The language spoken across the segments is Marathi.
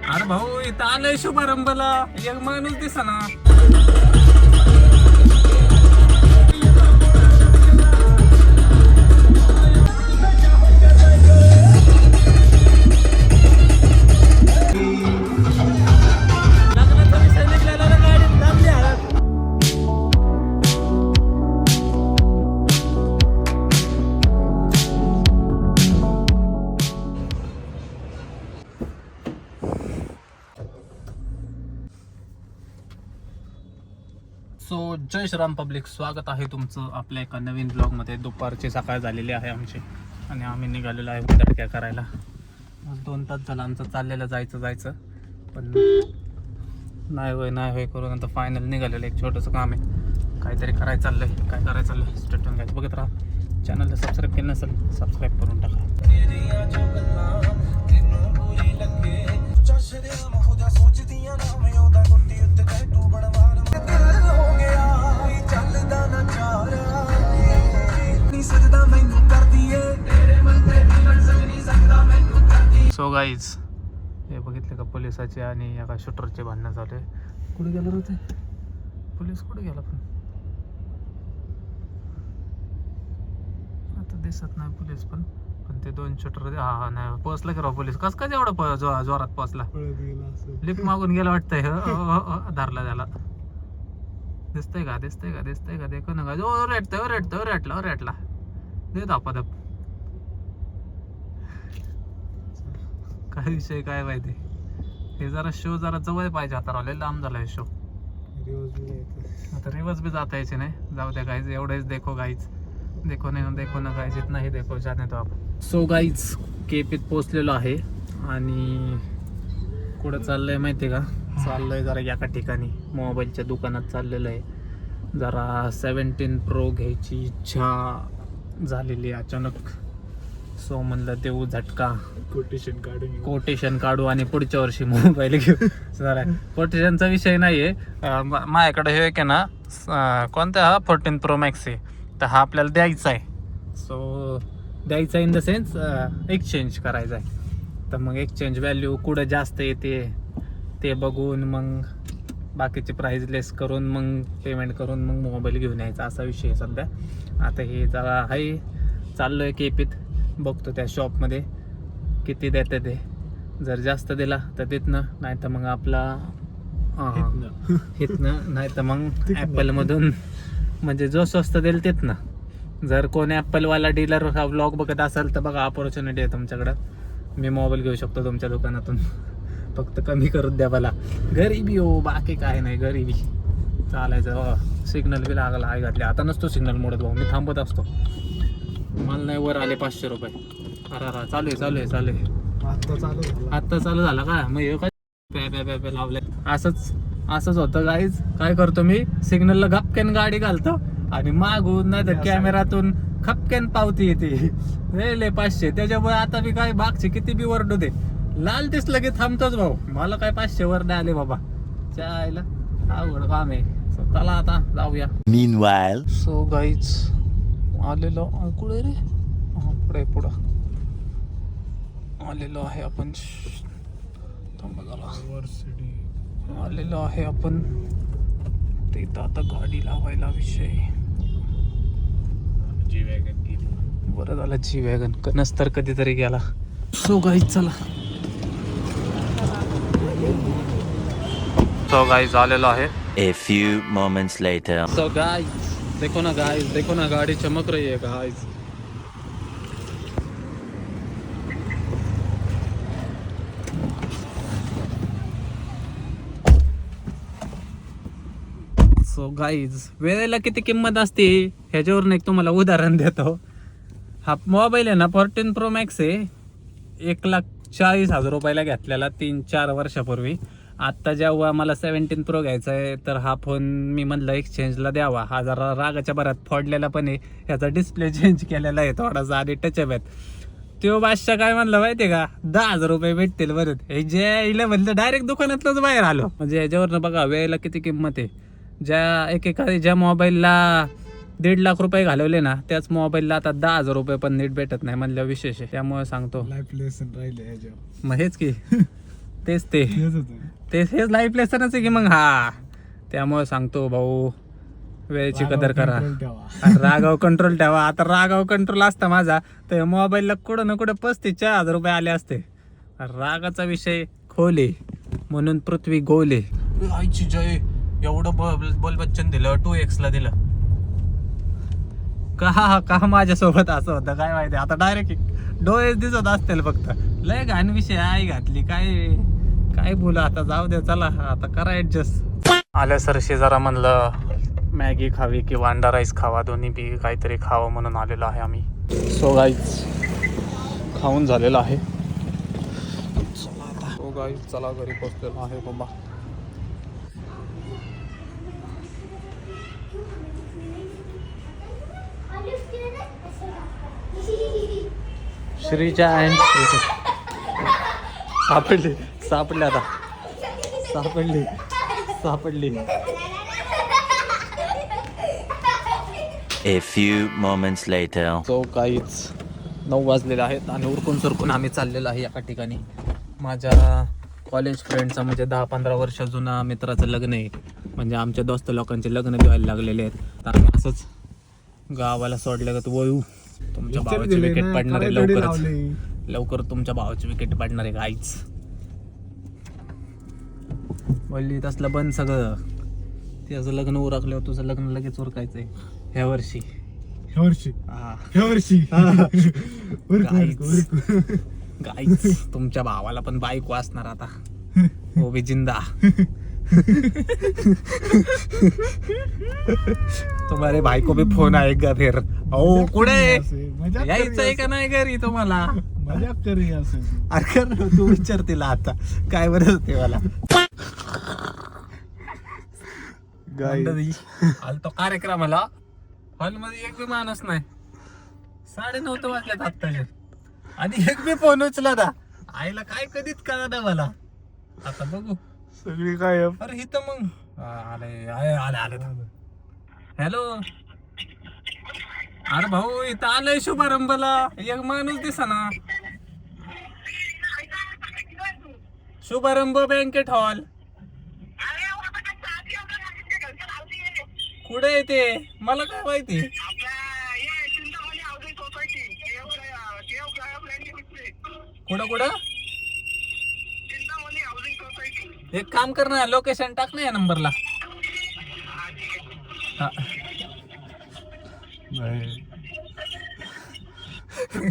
अरे भाऊ इथं आलंय शुभारंभला एक माणूस दिसना. सो जय श्रीराम पब्लिक, स्वागत आहे तुमचं आपल्या एका नवीन ब्लॉगमध्ये. दुपारची सकाळ झालेली आहे आमची आणि आम्ही निघालेलो आहे उदडक्या करायला. 2 तास झालं आमचं चाललेलं जायचं पण नाही होय करून आता फायनल निघालेलं. एक छोटंसं काम आहे, काहीतरी करायचं चाललंय. काय करायचं चाललंय स्टेटून घ्यायचं, बघत राहा. चॅनलला सबस्क्राईब केलं नसेल सबस्क्राईब करून टाका. सो गाईज, हे बघितले का पोलिसाचे आणि एका शूटरचे भांडणं झाले. कुठे गेलं रे ते पोलीस, कुठे गेला पण आता दिसत नाही पोलीस. पण ते 2 शूटर हा नाही पोहोचला की राव पोलीस. कस काय एवढं जोरात पोहोचला? लिफ्ट मागून गेला वाटतंय. धरला त्याला. दिसतंय का देखो ना रेटला दे दापादप. काय विषय काय माहिती. हे जरा शो जरा जवळ पाहिजे. आता राहिले लांब झाला शो. आता रिवर्स बी जाता यायचे नाही. जाऊ द्या गाईज, एवढेच देखो गाईज. देखो ना गाईज, इतना ही देखो जाने तो आप. सो गाईज, केपीत पोचलेलो आहे आणि कुठं चाललंय माहिती का? चाललंय जरा एका ठिकाणी मोबाईलच्या दुकानात चाललेलं आहे. जरा 17 Pro घ्यायची इच्छा झालेली अचानक. सो म्हणलं देऊ झटका, कोटेशन काढू आणि पुढच्या वर्षी मोबाईल घेऊ. जरा कोटेशनचा विषय नाहीये माझ्याकडे. हे की ना कोणता हा 14 Pro Max आहे, तर हा आपल्याला द्यायचा आहे. सो द्यायचा इन द सेन्स एक्सचेंज करायचा आहे. तर मग एक्सचेंज व्हॅल्यू कुठं जास्त येते ते बघून मग बाकीचे प्राईज लेस करून मग पेमेंट करून मग मोबाईल घेऊन यायचा, असा विषय आहे सध्या. आता हे जरा आहे चाललो आहे केपीत, बघतो त्या शॉपमध्ये किती देते ते. जर जास्त दिला तर तिथनं, नाही तर मग आपला हिथनं, नाही तर मग ॲपलमधून, म्हणजे जो स्वस्त देईल तिथनं. जर कोणी ॲपलवाला डीलर हा व्लॉग बघत असेल तर बघा, ऑपॉर्च्युनिटी आहे तुमच्याकडं. मी मोबाईल घेऊ शकतो तुमच्या दुकानातून, फक्त कमी करून द्या मला. गरिबी हो, बाकी काय नाही, गरिबी चालायचं. हो, सिग्नल बी लागला आहे घातले. आता नसतो सिग्नल मोडत भाऊ, मी थांबत असतो. मला नाही वर आले 500 रुपये. अरा चालू आहे आत्ता चालू झाला का? मग हे काय लावलंय. असंच होतं गाईज. काय करतो मी, सिग्नलला गपक्यान गाडी घालतो आणि मागून नाही तर कॅमेरातून खपक्यान पावती येते 500. त्याच्यामुळे आता मी काय मागचे किती बी वरडू दे, लाल दिसलं की थांबतोच भाऊ. मला काय 500 वर नाही आले बाबा, चायला अवघड काम आहे. चला आता जाऊया. Meanwhile, सो गाईज आलेलो कुठे रे, पुढं आलेलो आहे आपण. आलेलो आहे आपण तिथं. आता गाडी लावायला विषय बरं झालं जी वॅगन, नसतर कधीतरी गेला. सो गाईज चला. सो गाईज आलेलो आहे. a few moments later. So guys देखो ना गाड़ी चमक रही है गाइस. सो गाईज, वेळेला किती किंमत असते ह्याच्यावरून एक तुम्हाला उदाहरण देतो. हा मोबाईल आहे ना 14 Pro Max आहे. 1,40,000 रुपयाला घेतलेला 3-4 वर्षापूर्वी. आत्ता जेव्हा मला 17 Pro घ्यायचा आहे तर हा फोन मी म्हणलं एक्सचेंजला द्यावा. हा जरा रागाच्या भरात फोडलेला पण आहे. ह्याचा डिस्प्ले चेंज केलेला आहे थोडासा आणि टचअप आहेत. तो बादशाह काय म्हणलं माहिती आहे का, 10,000 रुपये भेटतील बरं. हे जे इला म्हणलं डायरेक्ट दुकानातलंच बाहेर आलो. म्हणजे ह्याच्यावरनं बघा वेळेला किती किंमत आहे. ज्या मोबाईलला 1.5 लाख रुपये घालवले ना, त्याच मोबाईलला आता 10,000 रुपये पण नीट भेटत नाही म्हणलं विशेष आहे. त्यामुळे सांगतो लाईफ लेसन राहिले मग हेच की तेच ते तेच हेच लाईफ लेसनच आहे की मग. हा त्यामुळे सांगतो भाऊ वेळेची कदर करा. रागाव कंट्रोल ठेवा. आता रागाव कंट्रोल असता माझा तर मोबाईलला कुठं ना कुठं 35,000 रुपये आले असते. रागाचा विषय खोल आहे म्हणून पृथ्वी गोल आहे. आईची जय एवढं बोल बच्चन दिलं 2x ला दिलं का माझ्यासोबत असं होतं काय माहिती. आता डायरेक्ट डोळे दिसत असतील फक्त. लय घाण विषय आई घातली काय बोला. आता जाऊ दे चला आता करा ऍडजस्ट. आल्या सरशी जरा म्हणलं मॅगी खावी किंवा अंडा राईस खावा दोन्ही बी काहीतरी खावं म्हणून आलेलो आहे आम्ही. सो गाईज खाऊन झालेलं आहे. चला आता सो गाईज चला घरी पोचलेलो आहे बाबा. श्रीच्या अँड सापडले आता सापडली. A few moments later. So काहीच 9 वाजलेले आहेत आणि उरकून सुरकून आम्ही चाललेलो आहे एका ठिकाणी. माझ्या कॉलेज फ्रेंडचा म्हणजे 10-15 वर्ष जुना मित्राचं लग्न आहे. म्हणजे आमच्या दोस्त लोकांचे लग्न व्हायला लागलेले आहेत. तर आम्ही असंच गावाला सोडलं का तू वळू तुमच्या भावाची विकेट पडणार आहे लवकर तुमच्या भावाची विकेट पडणार आहे काहीच बोलली तसलं बंद सगळं. त्याचं लग्न उरकल्यावर तुझं लग्न लगेच उरकायचंय ह्या वर्षी. गाईच तुमच्या भावाला पण बायको असणार आता. हो बी जिंदा. तुम्हारे भाई को भी फोन आएगा फिर. ओ कुठे यायचं आहे का नाही घरी तुम्हाला. मजाक करी असेल. अरे तू विचार तिला आता काय बरं ते मला. आलतो कार्यक्रमाला हॉलमध्ये एक बी माणूस नाही. 9:30 वाजल्यात आत्ताचे आणि एक बी फोन उचला ना. आईला काय कधीच कळा मला. आता बघू सगळी काय. अरे ही तर मग आले हॅलो. अरे भाऊ इथं आलंय शुभारंभला एक माणूस दिसा ना. शुभारंभ बँकेट हॉल कुठे येते मला काय माहिती. कुठं एक काम कर ना लोकेशन टाक ना या नंबरला.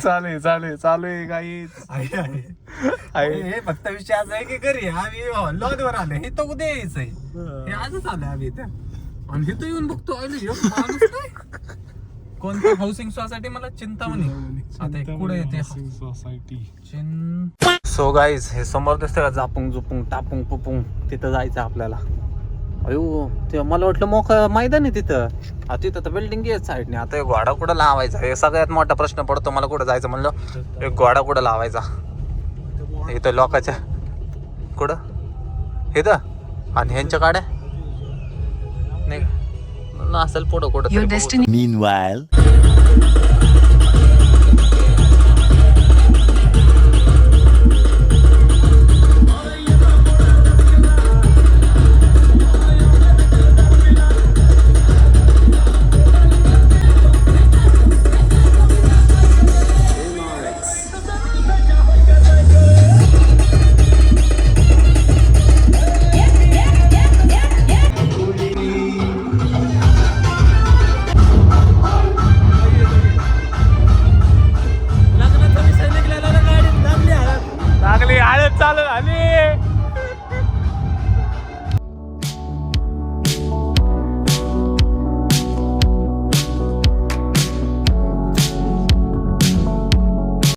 चालू आहे काही हे फक्त विषय असा आहे की घरी आम्ही लॉजवर आले. हे तर उद्या यायचंय. हे आजच आलंय आम्ही इथं आणि हे तर येऊन बघतो कोणतं हाऊसिंग सोसायटी मला चिंतामणी. आता पुढे येते सोसायटी. सो गाईज हे समोर दिसतं का जापुंग जुपुंग टापुंग पुपुंग तिथं जायचं आपल्याला. अयो ते मला वाटलं मोकळं मैदान आहे तिथं. तिथं तर बिल्डिंग आहे साईडने. आता एक घोडा कुठं लावायचा हे सगळ्यात मोठा प्रश्न पडतो मला. कुठं जायचं म्हणलं एक घोडा कुठं लावायचा. इथं लोकांच्या कुठं इथं आणि ह्यांच्या गाड्या नाही असेल पुढं कुठं. Meanwhile. लागली हळद चालू झाली.